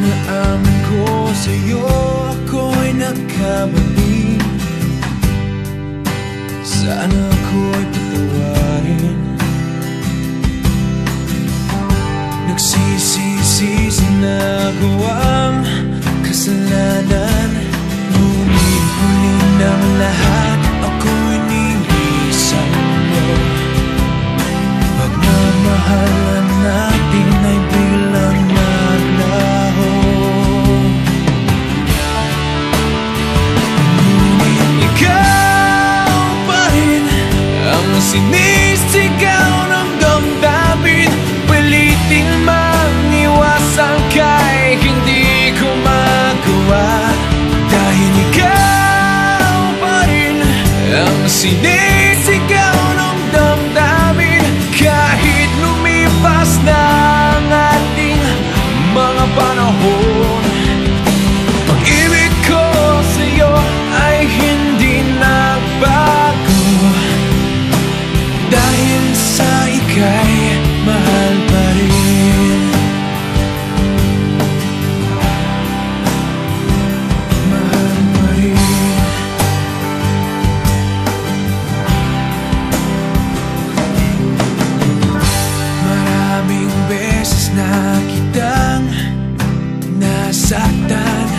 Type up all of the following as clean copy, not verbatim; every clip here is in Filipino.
Inaamin ko sa'yo, ako'y nagkamali. Sana ako'y patawarin. Nagsisisi sa nagawang kasalanan. Ngunit huli ng lahat, ako'y nilisan mo. Pagmamahalan natin ay biglang naglaho. Ngunit ikaw pa rin ang sinisigaw ng damdamin. Pilitin mang iwasan ka'y hindi ko magawa. Dahil ikaw pa rin ang sinisigaw ng damdamin. Kahit lumipas na ang ating mga panahon, pag-ibig ko sa'yo ay hindi nagbago. Dahil sa ika'y mahal pa rin. Mahal pa rin. Maraming beses na kitang nasaktan.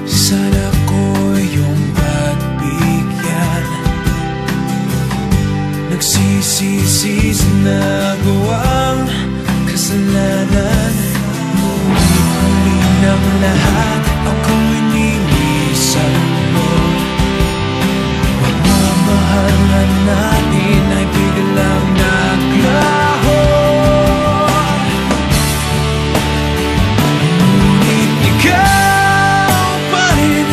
Sana ko yung pagbigyan. Nagsisisi sa nagawang kasalanan. Ngunit huli ng lahat, ako'y nilisan mo. Pagmamahalan natin ay biglang naglaho. Ngunit ikaw pa rin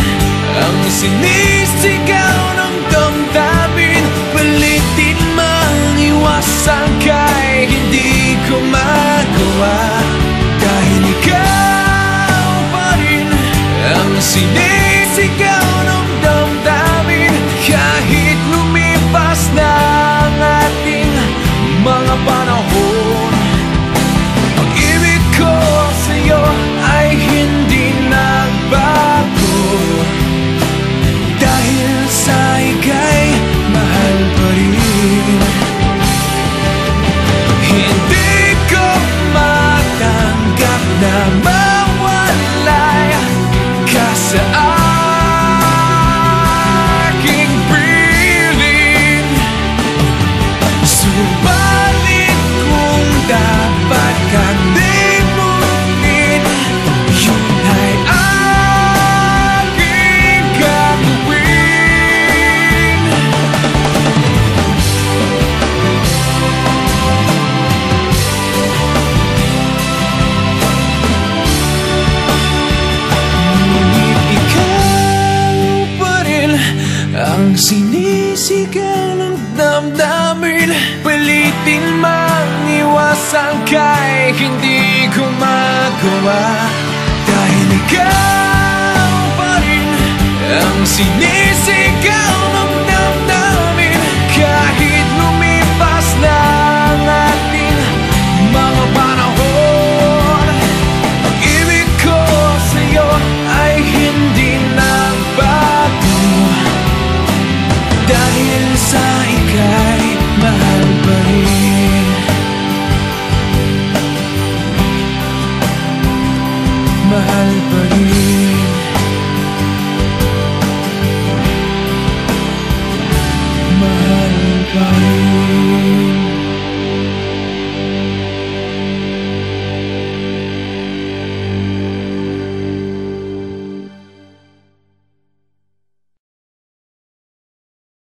ang sinisigaw ng damdamin. Pilitin mang iwasan ka'y hindi ko magawa. Dahil ikaw pa rin ang sinisigaw ng damdamin. Kahit lumipas na ang ating mga panahon, pag-ibig ko sa'yo ay hindi nagbago. Dahil sa ika'y mahal pa rin. Hindi ko matanggap na mawalay ka sa aking piling. Subalit kung dapat kang limutin, yun ay aking gagawin. Ngunit ikaw pa rin ang sinisigaw ng damdamin. Pilitin mang iwasan ka'y hindi ko magawa. Dahil ikaw pa rin ang sinisigaw